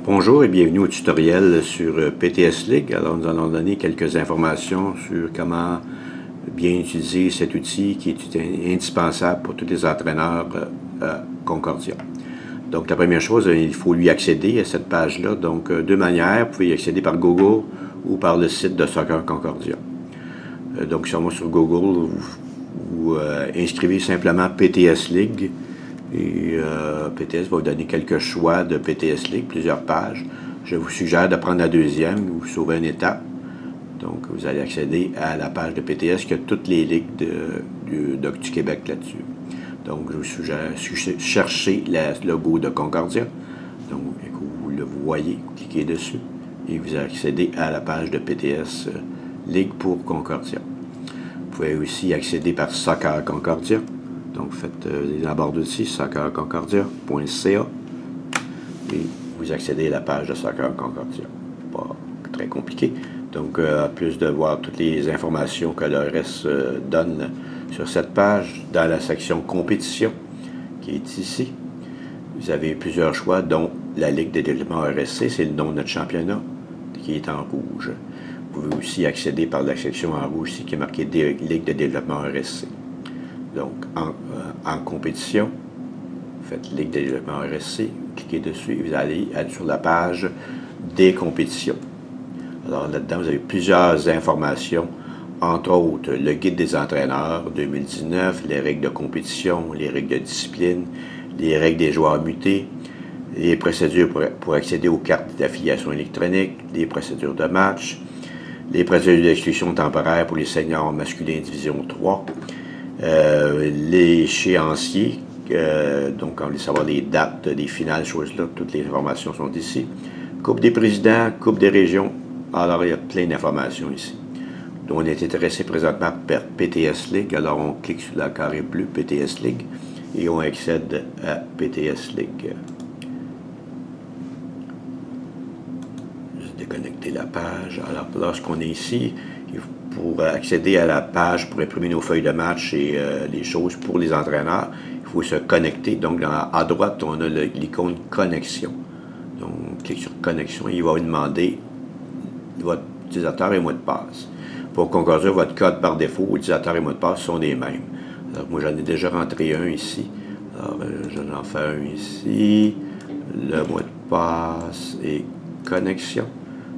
Bonjour et bienvenue au tutoriel sur PTS League. Alors nous allons donner quelques informations sur comment bien utiliser cet outil qui est indispensable pour tous les entraîneurs Concordia. Donc la première chose, il faut lui accéder à cette page-là. Donc deux manières, vous pouvez y accéder par Google ou par le site de Soccer Concordia. Donc si on va sur Google, vous inscrivez simplement PTS League. Et PTS va vous donner quelques choix de PTS League, plusieurs pages. Je vous suggère de prendre la deuxième, vous sauvez une étape. Donc, vous allez accéder à la page de PTS qui a toutes les ligues du Québec là-dessus. Donc, je vous suggère chercher le logo de Concordia. Donc, vous le voyez, vous cliquez dessus et vous accédez à la page de PTS Ligue pour Concordia. Vous pouvez aussi accéder par Soccer Concordia. Donc, faites les abords d'outils, soccerconcordia.ca et vous accédez à la page de Soccer Concordia. Pas très compliqué. Donc, à plus de voir toutes les informations que l'ORS donne sur cette page, dans la section compétition, qui est ici, vous avez plusieurs choix, dont la Ligue de développement RSC, c'est le nom de notre championnat, qui est en rouge. Vous pouvez aussi accéder par la section en rouge ici, qui est marquée Ligue de développement RSC. Donc, en compétition, vous faites Ligue de développement RSC, cliquez dessus et vous allez sur la page des compétitions. Alors là-dedans, vous avez plusieurs informations, entre autres le guide des entraîneurs 2019, les règles de compétition, les règles de discipline, les règles des joueurs mutés, les procédures pour accéder aux cartes d'affiliation électronique, les procédures de match, les procédures d'exclusion temporaire pour les seniors masculins division 3, l'échéancier, donc on veut savoir les dates des finales, choses-là, toutes les informations sont ici. Coupe des présidents, Coupe des régions, alors il y a plein d'informations ici. Donc on est intéressé présentement par PTS League, alors on clique sur la carré bleu PTS League et on accède à PTS League. Juste déconnecter la page. Alors lorsqu'on est ici, pour accéder à la page, pour imprimer nos feuilles de match et les choses pour les entraîneurs, il faut se connecter. Donc, à droite, on a l'icône connexion. Donc, on clique sur connexion et il va vous demander votre utilisateur et mot de passe. Pour Concordia, votre code par défaut, utilisateur et mot de passe sont les mêmes. Alors, moi, j'en ai déjà rentré un ici. Alors, je vais en faire un ici. Le mot de passe et connexion.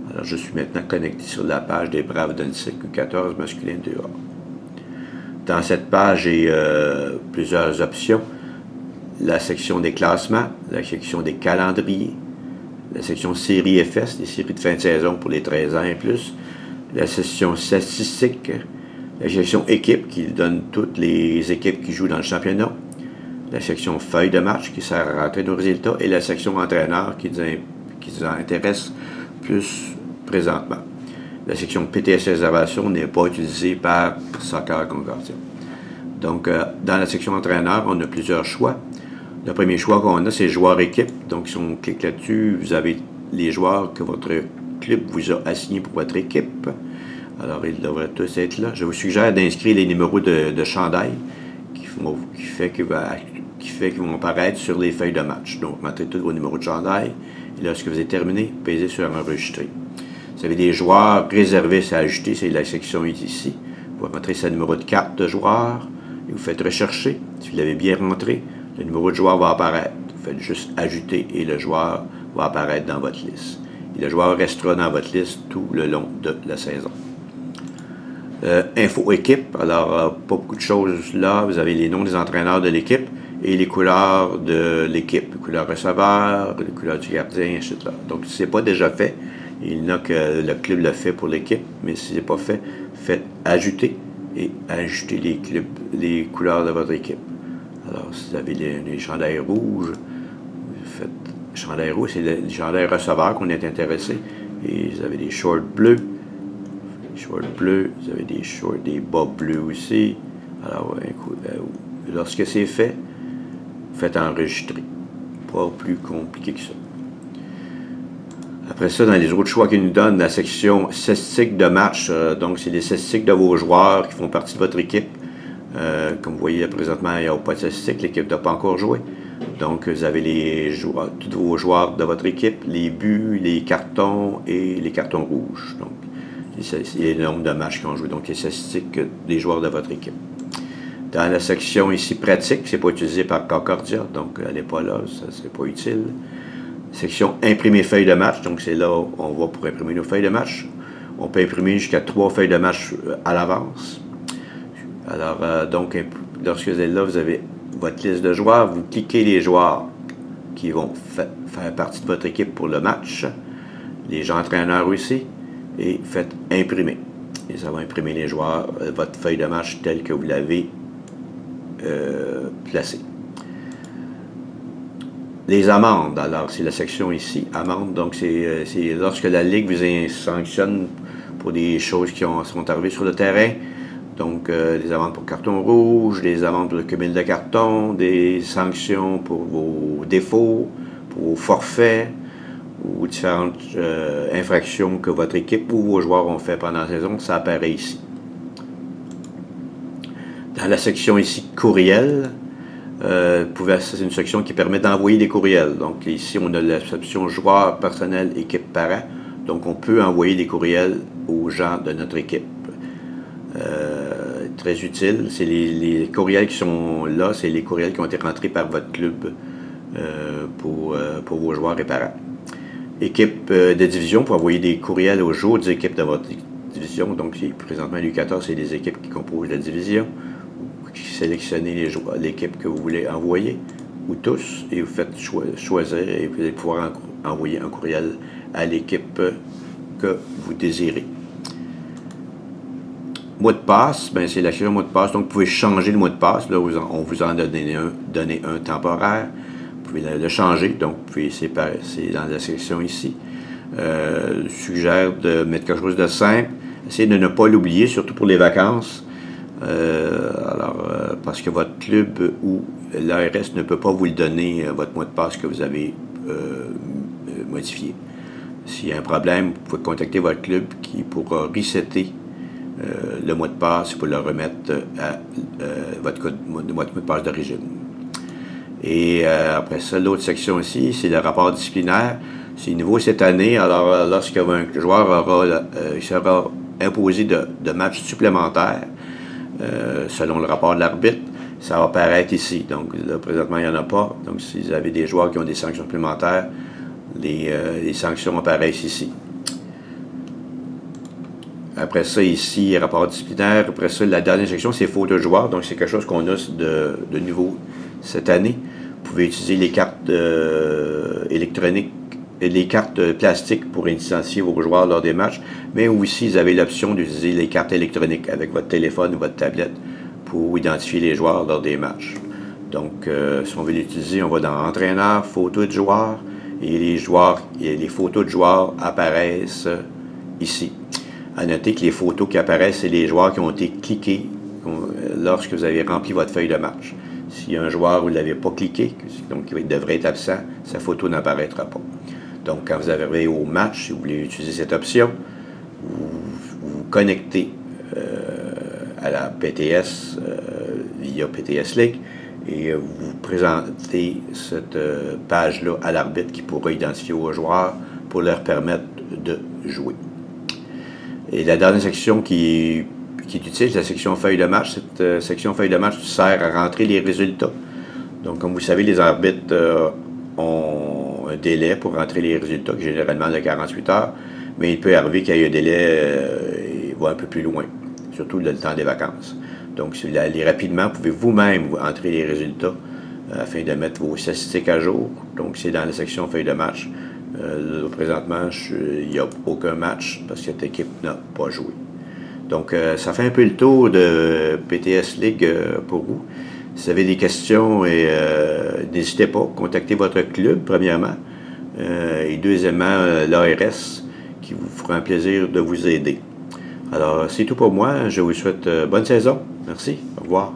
Alors, je suis maintenant connecté sur la page des Braves d'Unsick U14 masculin 2A. Dans cette page, j'ai plusieurs options. La section des classements, la section des calendriers, la section séries FS, les séries de fin de saison pour les 13 ans et plus, la section statistiques, la section équipe qui donne toutes les équipes qui jouent dans le championnat, la section feuille de match qui sert à rentrer nos résultats et la section entraîneur qui nous intéresse plus présentement. La section PTS réservation n'est pas utilisée par Soccer Concordia. Donc, dans la section entraîneur, on a plusieurs choix. Le premier choix qu'on a, c'est joueur équipe. Donc, si on clique là-dessus, vous avez les joueurs que votre club vous a assignés pour votre équipe. Alors, ils devraient tous être là. Je vous suggère d'inscrire les numéros de chandail qui fait qu'ils vont apparaître sur les feuilles de match. Donc, mettez tous vos numéros de chandail. Et lorsque vous avez terminé, pesez sur enregistrer. Vous avez des joueurs réservés à ajouter, c'est la section ici. Vous rentrez ce numéro de carte de joueur et vous faites rechercher. Si vous l'avez bien rentré, le numéro de joueur va apparaître. Vous faites juste ajouter et le joueur va apparaître dans votre liste. Et le joueur restera dans votre liste tout le long de la saison. Info équipe, alors pas beaucoup de choses là. Vous avez les noms des entraîneurs de l'équipe et les couleurs de l'équipe. Les couleurs receveurs, les couleurs du gardien, etc. Donc si ce n'est pas déjà fait, il y en a que le club le fait pour l'équipe, mais si ce n'est pas fait, faites ajouter et ajoutez les couleurs de votre équipe. Alors, si vous avez les chandails rouges, vous faites chandail rouge, c'est les chandails receveurs qu'on est intéressé. Et vous avez des shorts bleus. Les shorts bleus, vous avez des bas bleus aussi. Alors, lorsque c'est fait, faites enregistrer. Pas plus compliqué que ça. Après ça, dans les autres choix qu'ils nous donnent, la section statistiques de match, donc c'est les statistiques de vos joueurs qui font partie de votre équipe. Comme vous voyez, présentement, il n'y a pas de statistiques, l'équipe n'a pas encore joué. Donc, vous avez tous vos joueurs de votre équipe, les buts, les cartons et les cartons rouges. Donc, c'est le nombre de matchs qu'ils ont joué. Donc, les statistiques des joueurs de votre équipe. Dans la section ici, pratique, c'est pas utilisé par Concordia, donc elle n'est pas là, ça ne serait pas utile. Section imprimer feuilles de match, donc c'est là où on va pour imprimer nos feuilles de match. On peut imprimer jusqu'à 3 feuilles de match à l'avance. Alors, donc, lorsque vous êtes là, vous avez votre liste de joueurs, vous cliquez les joueurs qui vont faire partie de votre équipe pour le match, les gens entraîneurs aussi, et faites imprimer. Et ça va imprimer les joueurs, votre feuille de match telle que vous l'avez placée. Les amendes, alors c'est la section ici, amendes, donc c'est lorsque la Ligue vous sanctionne pour des choses qui sont arrivées sur le terrain. Donc, des amendes pour carton rouge, des amendes pour le cumul de cartons, des sanctions pour vos défauts, pour vos forfaits, ou différentes infractions que votre équipe ou vos joueurs ont fait pendant la saison, ça apparaît ici. Dans la section ici, courriel, c'est une section qui permet d'envoyer des courriels. Donc, ici, on a l'option joueur, personnel, équipe, parent. Donc, on peut envoyer des courriels aux gens de notre équipe. Très utile. C'est les courriels qui sont là, c'est les courriels qui ont été rentrés par votre club pour vos joueurs et parents. Équipe de division, pour envoyer des courriels aux autres équipes de votre division. Donc, présentement, l'U14, c'est les équipes qui composent la division. Vous sélectionnez l'équipe que vous voulez envoyer, ou tous, et vous faites choisir, et vous allez pouvoir envoyer un courriel à l'équipe que vous désirez. Mot de passe, ben c'est la section mot de passe. Donc, vous pouvez changer le mot de passe. Là, on vous en a donné un temporaire. Vous pouvez le changer. Donc, c'est dans la section ici. Suggère de mettre quelque chose de simple. Essayez de ne pas l'oublier, surtout pour les vacances. Parce que votre club ou l'ARS ne peut pas vous le donner, votre mot de passe que vous avez modifié. S'il y a un problème, vous pouvez contacter votre club qui pourra resetter le mot de passe pour le remettre à votre mot de passe d'origine. Et après ça, l'autre section ici, c'est le rapport disciplinaire. C'est nouveau cette année. Alors, lorsqu'un joueur sera imposé de matchs supplémentaires, selon le rapport de l'arbitre, ça va apparaître ici. Donc, là, présentement, il n'y en a pas. Donc, si vous avez des joueurs qui ont des sanctions supplémentaires, les sanctions apparaissent ici. Après ça, ici, rapport disciplinaire. Après ça, la dernière section, c'est photos de joueurs. Donc, c'est quelque chose qu'on a de nouveau cette année. Vous pouvez utiliser les cartes électroniques et les cartes plastiques pour identifier vos joueurs lors des matchs. Mais aussi, vous avez l'option d'utiliser les cartes électroniques avec votre téléphone ou votre tablette pour identifier les joueurs lors des matchs. Donc, si on veut l'utiliser, on va dans Entraîneur, photos de joueurs, et les photos de joueurs apparaissent ici. À noter que les photos qui apparaissent, c'est les joueurs qui ont été cliqués lorsque vous avez rempli votre feuille de match. S'il y a un joueur où vous ne l'avez pas cliqué, donc il devrait être absent, sa photo n'apparaîtra pas. Donc, quand vous arrivez au match, si vous voulez utiliser cette option, vous vous connectez à la PTS via PTS League et vous présentez cette page-là à l'arbitre qui pourra identifier vos joueurs pour leur permettre de jouer. Et la dernière section qui est utile, c'est la section feuille de match. Cette section feuille de match sert à rentrer les résultats. Donc, comme vous savez, les arbitres ont un délai pour rentrer les résultats, qui est généralement de 48 heures, mais il peut arriver qu'il y ait un délai va un peu plus loin, surtout le temps des vacances. Donc, si vous voulez aller rapidement, vous pouvez vous-même entrer les résultats afin de mettre vos statistiques à jour. Donc, c'est dans la section feuille de match. Présentement, il n'y a aucun match parce que cette équipe n'a pas joué. Donc, ça fait un peu le tour de PTS League pour vous. Si vous avez des questions, n'hésitez pas, contactez votre club, premièrement, et deuxièmement, l'ARS, qui vous fera un plaisir de vous aider. Alors, c'est tout pour moi. Je vous souhaite bonne saison. Merci. Au revoir.